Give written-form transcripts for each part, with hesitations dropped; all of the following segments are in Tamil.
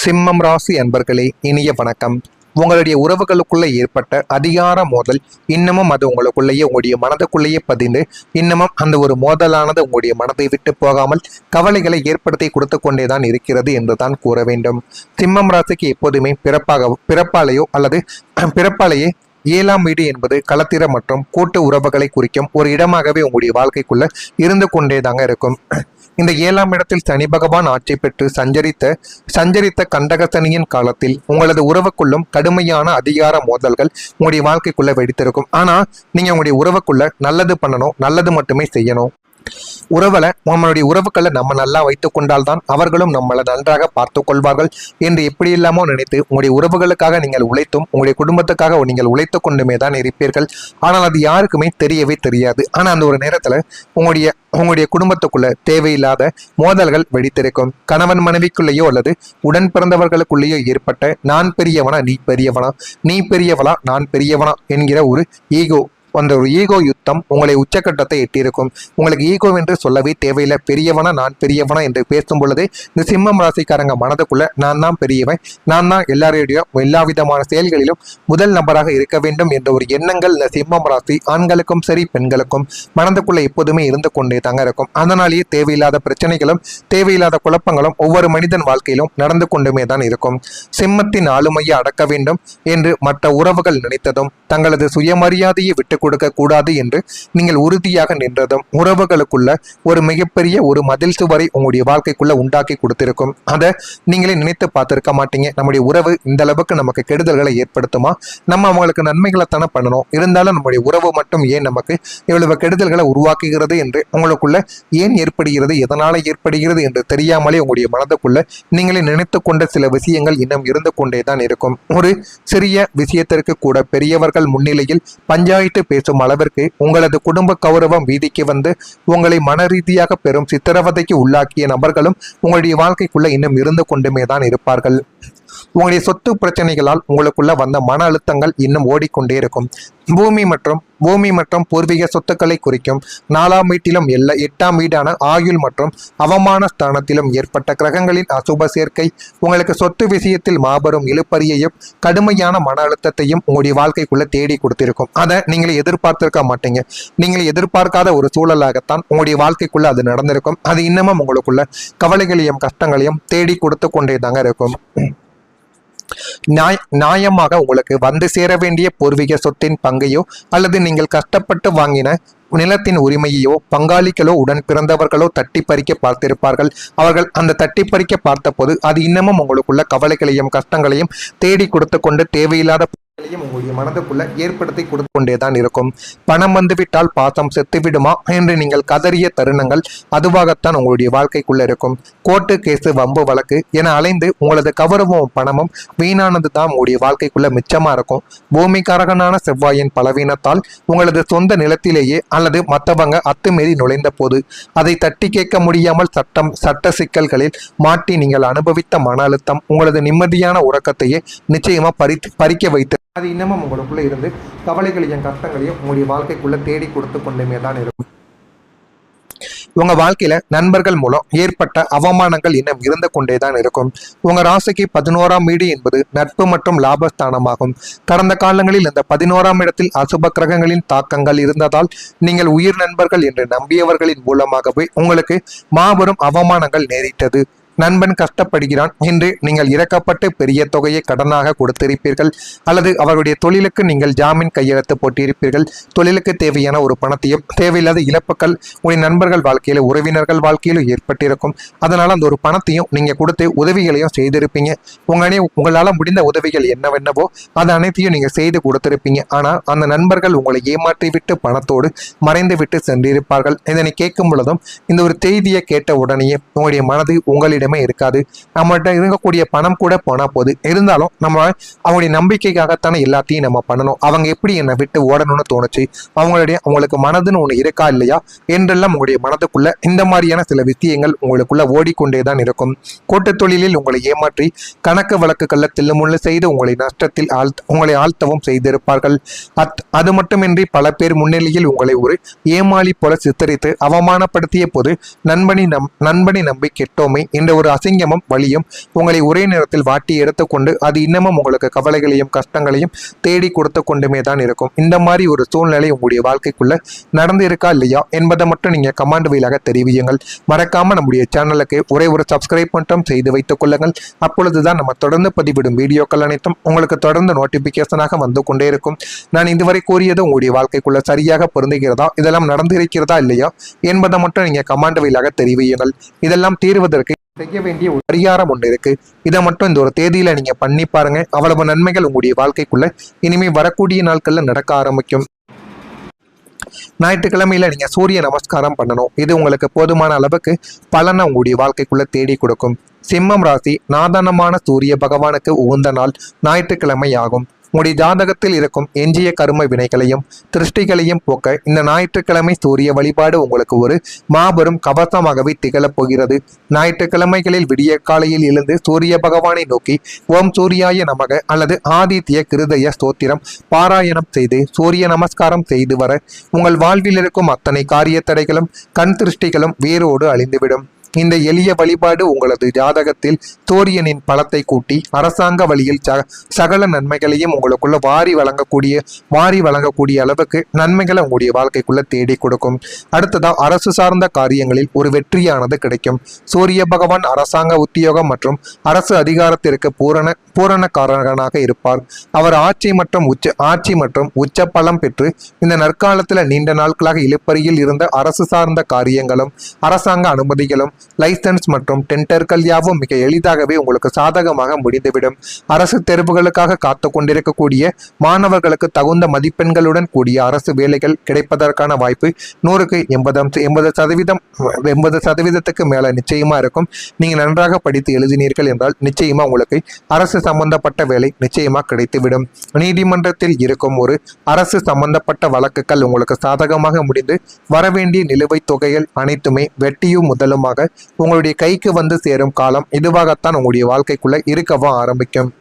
சிம்மம் ராசி அன்பர்களே, இனிய வணக்கம். உங்களுடைய உறவுகளுக்குள்ள ஏற்பட்ட அதிகார மோதல் இன்னமும் அது உங்களுக்குள்ளேயே உங்களுடைய மனதுக்குள்ளேயே பதிந்து இன்னமும் அந்த ஒரு மோதலானது உங்களுடைய மனதை விட்டு போகாமல் கவலைகளை ஏற்படுத்தி கொடுத்து கொண்டேதான் இருக்கிறது என்றுதான் கூற வேண்டும். சிம்மம் ராசிக்கு எப்போதுமே பிறப்பாலேயோ அல்லது பிறப்பாலேயே 7ஆம் வீடு என்பது களத்திர மற்றும் கூட்டு உறவுகளை குறிக்கும் ஒரு இடமாகவே உங்களுடைய வாழ்க்கைக்குள்ள இருந்து கொண்டேதாங்க இருக்கும். இந்த 7ஆம் இடத்தில் சனி பகவான் ஆட்சி பெற்று சஞ்சரித்த கண்டகசனியின் காலத்தில் உங்களது உறவுக்குள்ளும் கடுமையான அதிகார மோதல்கள் உங்களுடைய வாழ்க்கைக்குள்ள வெடித்திருக்கும். ஆனா நீங்க உங்களுடைய உறவுக்குள்ள நல்லது பண்ணணும், நல்லது மட்டுமே செய்யணும். நம்மளுடைய உறவுகளை நம்ம நல்லா வைத்துக் கொண்டால்தான் அவர்களும் நம்மளை நன்றாக பார்த்து கொள்வார்கள் என்று எப்படி இல்லாமோ நினைத்து உங்களுடைய உறவுகளுக்காக நீங்கள் உழைத்தும் உங்களுடைய குடும்பத்துக்காக நீங்கள் உழைத்து கொண்டுமே தான் இருப்பீர்கள். ஆனால் அது யாருக்குமே தெரியவே தெரியாது. ஆனால் அந்த ஒரு நேரத்துல உங்களுடைய குடும்பத்துக்குள்ள தேவையில்லாத மோதல்கள் வெடித்திருக்கும். கணவன் மனைவிக்குள்ளேயோ அல்லது உடன் பிறந்தவர்களுக்குள்ளேயோ ஏற்பட்ட நான் பெரியவனா நீ பெரியவனா, நீ பெரியவளா நான் பெரியவனா என்கிற ஒரு அந்த ஒரு ஈகோ யுத்தம் உங்களை உச்சக்கட்டத்தை எட்டியிருக்கும். உங்களுக்கு ஈகோ என்று சொல்லவே தேவையில்லை. பெரியவனா நான் பெரியவனா என்று பேசும் பொழுது இந்த சிம்மம் ராசிக்காரங்க மனதுக்குள்ள நான் தான் பெரியவன், நான் தான் எல்லா விதமான செயல்களிலும் முதல் நபராக இருக்க வேண்டும் என்ற ஒரு எண்ணங்கள் இந்த சிம்மம் ராசி ஆண்களுக்கும் சரி பெண்களுக்கும் மனதுக்குள்ள எப்போதுமே இருந்து கொண்டே தாங்க இருக்கும். அதனாலேயே தேவையில்லாத பிரச்சனைகளும் தேவையில்லாத குழப்பங்களும் ஒவ்வொரு மனிதன் வாழ்க்கையிலும் நடந்து கொண்டுமே தான் இருக்கும். சிம்மத்தின் ஆளுமையை அடக்க வேண்டும் என்று மற்ற உறவுகள் நினைத்ததும் தங்களது சுயமரியாதையை விட்டு கொடுக்க கூடாது என்று நீங்கள் உறுதியாக நின்றதும் உறவுகளுக்குள்ள ஒரு மிகப்பெரிய ஒரு மதில் சுவரை உங்களுடைய வாழ்க்கைக்குள்ள உண்டாக்கி கொடுத்திருக்கும். அதை நீங்களே நினைத்து பார்த்திருக்க மாட்டீங்க. நம்முடைய உறவு இந்த அளவுக்கு நமக்கு கெடுதல்களை ஏற்படுத்துமா, நம்ம அவங்களுக்கு நன்மைகளை தானே பண்ணணும், இருந்தாலும் நம்முடைய உறவு மட்டும் ஏன் நமக்கு இவ்வளவு கெடுதல்களை உருவாக்குகிறது என்று உங்களுக்குள்ள ஏன் ஏற்படுகிறது, எதனால ஏற்படுகிறது என்று தெரியாமலே உங்களுடைய மனதுக்குள்ள நீங்களே நினைத்து கொண்ட சில விஷயங்கள் இன்னும் இருந்து கொண்டே தான் இருக்கும். ஒரு சிறிய விஷயத்திற்கு கூட பெரியவர்கள் முன்னிலையில் பஞ்சாயத்து பேசும் அளவிற்கு உங்களது குடும்ப கௌரவம் வீதிக்கு வந்து உங்களை மன ரீதியாக பெரும் சித்திரவதைக்கு உள்ளாக்கிய நபர்களும் உங்களுடைய வாழ்க்கைக்குள்ள இன்னும் இருந்து கொண்டுமே தான் இருப்பார்கள். உங்களுடைய சொத்து பிரச்சனைகளால் உங்களுக்குள்ள வந்த மன அழுத்தங்கள் இன்னும் ஓடிக்கொண்டே இருக்கும். பூமி மற்றும் பூர்வீக சொத்துக்களை குறிக்கும் 4ஆம் வீட்டிலும் 8ஆம் வீடான ஆயுள் மற்றும் அவமான ஸ்தானத்திலும் ஏற்பட்ட கிரகங்களின் அசுப சேர்க்கை உங்களுக்கு சொத்து விஷயத்தில் மாபெரும் இழுப்பறியையும் கடுமையான மன அழுத்தத்தையும் உங்களுடைய வாழ்க்கைக்குள்ள தேடி கொடுத்திருக்கும். அதை நீங்களே எதிர்பார்த்திருக்க மாட்டீங்க. நீங்கள் எதிர்பார்க்காத ஒரு சூழலாகத்தான் உங்களுடைய வாழ்க்கைக்குள்ள அது நடந்திருக்கும். அது இன்னமும் உங்களுக்குள்ள கவலைகளையும் கஷ்டங்களையும் தேடி கொடுத்து கொண்டே தாங்க இருக்கும். நியாயமாக உங்களுக்கு வந்து சேர வேண்டிய பூர்வீக சொத்தின் பங்கையோ அல்லது நீங்கள் கஷ்டப்பட்டு வாங்கின நிலத்தின் உரிமையோ பங்காளிகளோ உடன் பிறந்தவர்களோ தட்டி பறிக்க பார்த்திருப்பார்கள். அவர்கள் அந்த தட்டி பறிக்க பார்த்தபோது அது இன்னமும் உங்களுக்குள்ள கவலைகளையும் கஷ்டங்களையும் தேடி கொடுத்து கொண்டு தேவையில்லாத உங்களுடைய மனதுக்குள்ள ஏற்படுத்தி கொடுத்து கொண்டேதான் இருக்கும். பணம் வந்துவிட்டால் பாசம் செத்துவிடுமா என்று நீங்கள் கதறிய தருணங்கள் அதுவாகத்தான் உங்களுடைய வாழ்க்கைக்குள்ள இருக்கும். கோர்ட்டு கேசு வம்பு வழக்கு என அலைந்து உங்களது கௌரவமும் பணமும் வீணானது தான் உங்களுடைய வாழ்க்கைக்குள்ள மிச்சமா இருக்கும். பூமிக்காரகனான செவ்வாயின் பலவீனத்தால் உங்களது சொந்த நிலத்திலேயே அல்லது மற்றவங்க அத்துமீறி நுழைந்த போது அதை தட்டி கேட்க முடியாமல் சட்ட சிக்கல்களில் மாட்டி நீங்கள் அனுபவித்த மன அழுத்தம் உங்களது நிம்மதியான உறக்கத்தையே நிச்சயமா பறிக்க வைத்து அது இன்னமும் உங்களுக்குள்ள இருந்து கவலைகளையும் கஷ்டங்களையும் உங்களுடைய வாழ்க்கைக்குள்ள தேடி கொடுத்து கொண்டுமே தான் இருக்கும். உங்க வாழ்க்கையில நண்பர்கள் மூலம் ஏற்பட்ட அவமானங்கள் இன்னும் இருந்து கொண்டேதான் இருக்கும். உங்க ராசிக்கு 11ஆம் வீடு என்பது நட்பு மற்றும் லாபஸ்தானமாகும். கடந்த காலங்களில் இந்த 11ஆம் இடத்தில் அசுப கிரகங்களின் தாக்கங்கள் இருந்ததால் நீங்கள் உயிர் நண்பர்கள் என்று நம்பியவர்களின் மூலமாகவே உங்களுக்கு மாபெரும் அவமானங்கள் நேரிட்டது. நண்பன் கஷ்டப்படுகிறான் என்று நீங்கள் இறக்கப்பட்டு பெரிய தொகையை கடனாக கொடுத்திருப்பீர்கள் அல்லது அவருடைய தொழிலுக்கு நீங்கள் ஜாமீன் கையெழுத்து போட்டிருப்பீர்கள். தொழிலுக்கு தேவையான ஒரு பணத்தையும் தேவையில்லாத இழப்புகள் உங்களுடைய நண்பர்கள் வாழ்க்கையில உறவினர்கள் வாழ்க்கையிலும் ஏற்பட்டிருக்கும். அதனால அந்த ஒரு பணத்தையும் நீங்க கொடுத்து உதவிகளையும் செய்திருப்பீங்க. உங்களால முடிந்த உதவிகள் என்னவென்னவோ அது அனைத்தையும் நீங்க செய்து கொடுத்திருப்பீங்க. ஆனா அந்த நண்பர்கள் உங்களை ஏமாற்றி விட்டு பணத்தோடு மறைந்து விட்டு சென்றிருப்பார்கள். இதனை கேட்கும் பொழுதும் இந்த ஒரு செய்தியை கேட்ட உடனேயே உங்களுடைய மனது உங்களிடம் இருக்காது. நம்மகிட்ட இருக்கக்கூடிய பணம் கூட போனா போது, இருந்தாலும் நம்ம அவங்களுடைய நம்பிக்கைக்காகத்தானே எல்லாத்தையும் நம்ம பண்ணணும். அவங்க எப்படி என்னை விட்டு ஓடணும்னு தோணுச்சு, அவங்களுக்கு மனதுன்னு ஒண்ணு இருக்கா இல்லையா என்றெல்லாம் உங்களுடைய மனதுக்குள்ள இந்த மாதிரியான சில விஷயங்கள் உங்களுக்குள்ள ஓடிக்கொண்டேதான் இருக்கும். கூட்டு தொழிலில் உங்களை ஏமாற்றி கணக்கு வழக்குகள்ல தில்லுமுள்ளு செய்து உங்களை நஷ்டத்தில் உங்களை ஆழ்த்தவும் செய்திருப்பார்கள். அது மட்டுமின்றி பல பேர் முன்னிலையில் உங்களை ஒரு ஏமாளி போல சித்தரித்து அவமானப்படுத்திய போது நண்பனை நம்பி கெட்டோமே என்ற ஒரு அசிங்கமும் வலியும் உங்களை ஒரே நேரத்தில் வாட்டி எடுத்துக்கொண்டு அது இன்னமும் உங்களுக்கு கவலைகளையும் கஷ்டங்களையும் தேடி கொடுத்து கொண்டுமே தான் இருக்கும். இந்த மாதிரி ஒரு சூழ்நிலை உங்களுடைய வாழ்க்கைக்குள்ள நடந்து இருக்கா இல்லையா என்பதை மட்டும் நீங்க கமெண்ட் வழியாக தெரிவியுங்கள். மறக்காம நம்முடைய சேனலுக்கு ஒரே ஒரு சப்ஸ்கிரைப் மட்டும் செய்து வைத்துக் கொள்ளுங்கள். அப்பொழுதுதான் நம்ம தொடர்ந்து பதிவிடும் வீடியோக்கள் அனைத்தும் உங்களுக்கு தொடர்ந்து நோட்டிபிகேஷனாக வந்து கொண்டே இருக்கும். நான் இதுவரை கூறியது உங்களுடைய வாழ்க்கைக்குள்ள சரியாக பொருந்துகிறதா, இதெல்லாம் நடந்திருக்கிறதா இல்லையா என்பதை மட்டும் நீங்க கமெண்ட் வழியாக தெரிவியுங்கள். இதெல்லாம் தீர்வதற்கு செய்ய வேண்டிய ஒரு பரிகாரம் ஒன்று இருக்கு. இதை மட்டும் இந்த ஒரு தேதியில நீங்க பண்ணி பாருங்க. அவ்வளவு நன்மைகள் உங்களுடைய வாழ்க்கைக்குள்ள இனிமே வரக்கூடிய நாட்கள்ல நடக்க ஆரம்பிக்கும். ஞாயிற்றுக்கிழமையில நீங்க சூரிய நமஸ்காரம் பண்ணணும். இது உங்களுக்கு போதுமான அளவுக்கு பலனை உங்களுடைய வாழ்க்கைக்குள்ள தேடி கொடுக்கும். சிம்மம் ராசி நாதானமான சூரிய பகவானுக்கு உகந்த நாள் ஞாயிற்றுக்கிழமை ஆகும். உங்களுடைய ஜாதகத்தில் இருக்கும் எஞ்சிய கரும வினைகளையும் திருஷ்டிகளையும் போக்க இந்த ஞாயிற்றுக்கிழமை சூரிய வழிபாடு உங்களுக்கு ஒரு மாபெரும் கவசமாகவே திகழப் போகிறது. ஞாயிற்றுக்கிழமைகளில் விடிய காலையில் எழுந்து சூரிய பகவானை நோக்கி ஓம் சூர்யாய நமக அல்லது ஆதித்ய கிருதய ஸ்தோத்திரம் பாராயணம் செய்து சூரிய நமஸ்காரம் செய்து வர உங்கள் வாழ்வில் இருக்கும் அத்தனை காரிய தடைகளும் கண் திருஷ்டிகளும் வேரோடு அழிந்துவிடும். இந்த எளிய வழிபாடு உங்களது ஜாதகத்தில் சூரியனின் பலத்தை கூட்டி அரசாங்க வழியில் சகல நன்மைகளையும் உங்களுக்குள்ள வாரி வழங்கக்கூடிய அளவுக்கு நன்மைகளை உங்களுடைய வாழ்க்கைக்குள்ள தேடி கொடுக்கும். அடுத்ததா அரசு சார்ந்த காரியங்களில் ஒரு வெற்றியானது கிடைக்கும். சூரிய பகவான் அரசாங்க உத்தியோகம் மற்றும் அரசு அதிகாரத்திற்கு பூரணக்காரனாக இருப்பார். அவர் ஆட்சி மற்றும் உச்ச பலம் பெற்று இந்த நற்காலத்தில் நீண்ட நாட்களாக இழுப்பறியில் இருந்த அரசு சார்ந்த காரியங்களும் அரசாங்க அனுமதிகளும் லைசன்ஸ் மற்றும் டெண்டர்கள் யாவும் மிக எளிதாகவே உங்களுக்கு சாதகமாக முடிந்துவிடும். அரசு தேர்வுகளுக்காக காத்து கொண்டிருக்கக்கூடிய மாணவர்களுக்கு தகுந்த மதிப்பெண்களுடன் கூடிய அரசு வேலைகள் கிடைப்பதற்கான வாய்ப்பு 100க்கு 80% மேல நிச்சயமா இருக்கும். நீங்க நன்றாக படித்து எழுதினீர்கள் என்றால் நிச்சயமா உங்களுக்கு அரசு சம்பந்தப்பட்ட வேலை நிச்சயமா கிடைத்துவிடும். நீதிமன்றத்தில் இருக்கும் ஒரு அரசு சம்பந்தப்பட்ட வழக்குகள் உங்களுக்கு சாதகமாக முடிந்து வரவேண்டிய நிலுவைத் தொகைகள் அனைத்துமே வெட்டியும் முதலுமாக உங்களுடைய கைக்கு வந்து சேரும் காலம் இதுவாகத்தான் உங்களுடைய வாழ்க்கைக்குள்ள இருக்கவும் ஆரம்பிக்கும்.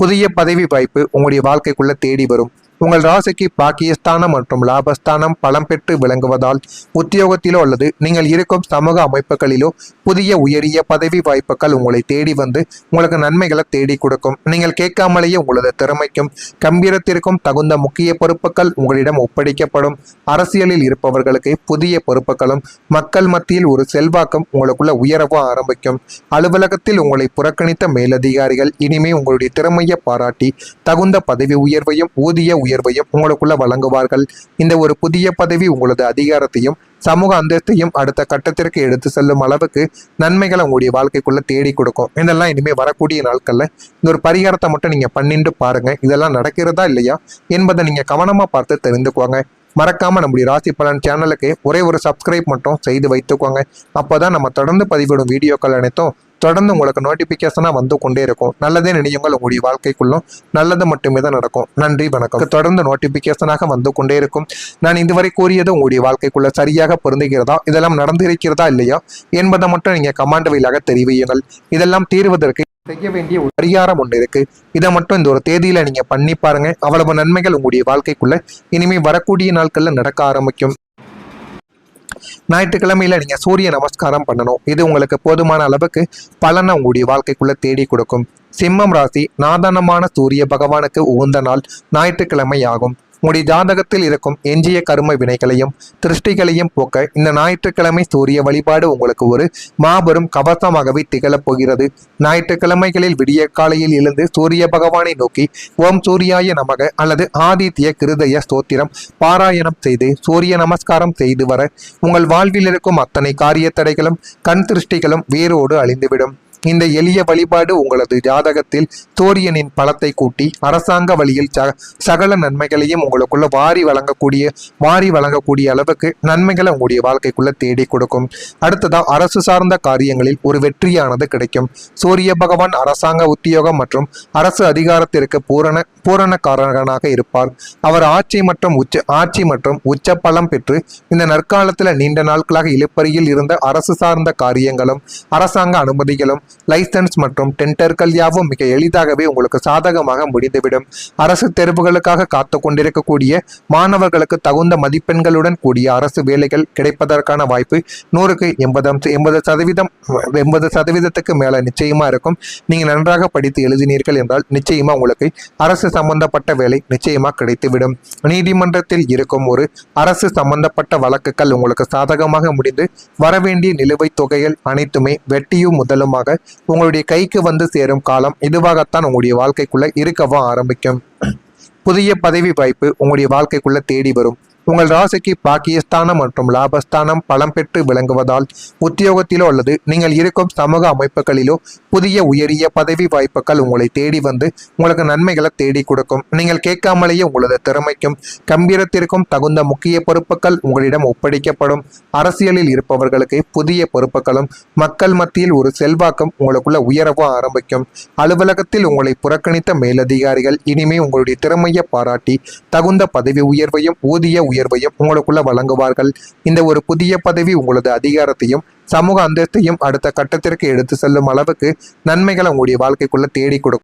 புதிய பதவி வாய்ப்பு உங்களுடைய வாழ்க்கைக்குள்ள தேடி வரும். உங்கள் ராசிக்கு பாக்கியஸ்தானம் மற்றும் லாபஸ்தானம் பலம் பெற்று விளங்குவதால் உத்தியோகத்திலோ அல்லது நீங்கள் இருக்கும் சமூக அமைப்புகளிலோ புதிய உயரிய பதவி வாய்ப்புகள் உங்களை தேடி வந்து உங்களுக்கு நன்மைகளை தேடி கொடுக்கும். நீங்கள் கேட்காமலேயே உங்களது திறமைக்கும் கம்பீரத்திற்கும் தகுந்த முக்கிய பொறுப்புகள் உங்களிடம் ஒப்படைக்கப்படும். அரசியலில் இருப்பவர்களுக்கு புதிய பொறுப்புகளும் மக்கள் மத்தியில் ஒரு செல்வாக்கும் உங்களுக்குள்ள உயரவும் ஆரம்பிக்கும். அலுவலகத்தில் உங்களை புறக்கணித்த மேலதிகாரிகள் இனிமே உங்களுடைய திறமையை பாராட்டி தகுந்த பதவி உயர்வையும் ஊதிய உயர்வையும் உங்களுக்குள்ள வழங்குவார்கள். இந்த ஒரு புதிய பதவி உங்களது அதிகாரத்தையும் சமூக அந்தஸ்தையும் அடுத்த கட்டத்திற்கு எடுத்து செல்லும் அளவுக்கு நன்மைகளை உங்களுடைய வாழ்க்கைக்குள்ள தேடி கொடுக்கும். இதெல்லாம் இனிமே வரக்கூடிய நாட்கள்ல இந்த ஒரு பரிகாரத்தை மட்டும் நீங்க பண்ணிட்டு பாருங்க. இதெல்லாம் நடக்கிறதா இல்லையா என்பதை நீங்க கவனமா பார்த்து தெரிந்துக்குவாங்க. மறக்காம நம்முடைய ராசி பலன் சேனலுக்கு ஒரே ஒரு சப்ஸ்கிரைப் மட்டும் செய்து வைத்துக்கோங்க. அப்போதான் நம்ம தொடர்ந்து பதிவிடும் வீடியோக்கள் அனைத்தும் தொடர்ந்து உங்களுக்கு நோட்டிபிகேஷனா வந்து கொண்டே இருக்கும். நல்லதே நினையுங்கள், உங்களுடைய வாழ்க்கைக்குள்ளும் நல்லது மட்டுமே தான் நடக்கும். நன்றி, வணக்கம். தொடர்ந்து நோட்டிபிகேஷனாக வந்து கொண்டே இருக்கும். நான் இதுவரை கூறியது உங்களுடைய வாழ்க்கைக்குள்ள சரியாக பொருந்துகிறதா, இதெல்லாம் நடந்திருக்கிறதா இல்லையா என்பதை மட்டும் நீங்க கமெண்ட் வழியாக தெரிவியுங்கள். இதெல்லாம் தீர்வதற்கு செய்ய வேண்டிய ஒரு பரிகாரம் ஒன்று இருக்கு. இதை மட்டும் இந்த ஒரு தேதியில நீங்க பண்ணி பாருங்க. அவ்வளவு நன்மைகள் உங்களுடைய வாழ்க்கைக்குள்ள இனிமே வரக்கூடிய நாட்கள்ல நடக்க ஆரம்பிக்கும். ஞாயிற்றுக்கிழமையில நீங்க சூரிய நமஸ்காரம் பண்ணணும். இது உங்களுக்கு போதுமான அளவுக்கு பலனை உங்களுடைய வாழ்க்கைக்குள்ள தேடி கொடுக்கும். சிம்மம் ராசி நாதானமான சூரிய பகவானுக்கு உகந்த நாள் ஞாயிற்றுக்கிழமை ஆகும். உங்களுடைய ஜாதகத்தில் இருக்கும் எஞ்சிய கரும வினைகளையும் திருஷ்டிகளையும் போக்க இந்த ஞாயிற்றுக்கிழமை சூரிய வழிபாடு உங்களுக்கு ஒரு மாபெரும் கவசமாகவே திகழப் போகிறது. ஞாயிற்றுக்கிழமைகளில் விடிய காலையில் எழுந்து சூரிய பகவானை நோக்கி ஓம் சூர்யாய நமக அல்லது ஆதித்ய கிருதய ஸ்தோத்திரம் பாராயணம் செய்து சூரிய நமஸ்காரம் செய்து வர உங்கள் வாழ்வில் இருக்கும் அத்தனை காரிய தடைகளும் கண் திருஷ்டிகளும் வேரோடு அழிந்துவிடும். இந்த எளிய வழிபாடு உங்களது ஜாதகத்தில் சூரியனின் பலத்தை கூட்டி அரசாங்க வழியில் சகல நன்மைகளையும் உங்களுக்குள்ள வாரி வழங்கக்கூடிய அளவுக்கு நன்மைகளை உங்களுடைய வாழ்க்கைக்குள்ள தேடி கொடுக்கும். அடுத்ததா அரசு சார்ந்த காரியங்களில் ஒரு வெற்றியானது கிடைக்கும். சூரிய பகவான் அரசாங்க உத்தியோகம் மற்றும் அரசு அதிகாரத்திற்கு பூரணக்காரனாக இருப்பார். அவர் ஆட்சி மற்றும் உச்ச பலம் பெற்று இந்த நற்காலத்தில் நீண்ட நாட்களாக இழுப்பறியில் இருந்த அரசு சார்ந்த காரியங்களும் அரசாங்க அனுமதிகளும் லைசன்ஸ் மற்றும் டெண்டர்கள் யாவும் மிக எளிதாகவே உங்களுக்கு சாதகமாக முடிந்துவிடும். அரசு தேர்வுகளுக்காக காத்து கொண்டிருக்கக்கூடிய மாணவர்களுக்கு தகுந்த மதிப்பெண்களுடன் கூடிய அரசு வேலைகள் கிடைப்பதற்கான வாய்ப்பு 100க்கு 80% மேல நிச்சயமா இருக்கும். நீங்க நன்றாக படித்து எழுதினீர்கள் என்றால் நிச்சயமா உங்களுக்கு அரசு சம்பந்தப்பட்ட வேலை நிச்சயமா கிடைத்துவிடும். நீதிமன்றத்தில் இருக்கும் ஒரு அரசு சம்பந்தப்பட்ட வழக்குகள் உங்களுக்கு சாதகமாக முடிந்து வரவேண்டிய நிலுவைத் தொகைகள் அனைத்துமே வெட்டியும் முதலுமாக உங்களுடைய கைக்கு வந்து சேரும் காலம் இதுவாகத்தான் உங்களுடைய வாழ்க்கைக்குள்ள இருக்கவும் ஆரம்பிக்கும். புதிய பதவி வாய்ப்பு உங்களுடைய வாழ்க்கைக்குள்ள தேடி வரும். உங்கள் ராசிக்கு பாக்கியஸ்தானம் மற்றும் லாபஸ்தானம் பலம் பெற்று விளங்குவதால் உத்தியோகத்திலோ அல்லது நீங்கள் இருக்கும் சமூக அமைப்புகளிலோ புதிய உயரிய பதவி வாய்ப்புகள் உங்களை தேடி வந்து உங்களுக்கு நன்மைகளை தேடி கொடுக்கும். நீங்கள் கேட்காமலேயே உங்களது திறமைக்கும் கம்பீரத்திற்கும் தகுந்த முக்கிய பொறுப்புகள் உங்களிடம் ஒப்படைக்கப்படும். அரசியலில் இருப்பவர்களுக்கு புதிய பொறுப்புகளும் மக்கள் மத்தியில் ஒரு செல்வாக்கும் உங்களுக்குள்ள உயரவும் ஆரம்பிக்கும். அலுவலகத்தில் உங்களை புறக்கணித்த மேலதிகாரிகள் இனிமே உங்களுடைய திறமையை பாராட்டி தகுந்த பதவி உயர்வையும் ஊதிய உயர்வையும் உங்களுக்குள்ள வழங்குவார்கள். இந்த ஒரு புதிய பதவி உங்களது அதிகாரத்தையும் சமூக அந்தஸ்தையும் அடுத்த கட்டத்திற்கு எடுத்து செல்லும் அளவுக்கு நன்மைகளை உங்களுடைய வாழ்க்கைக்குள்ள தேடி கொடுக்கும்.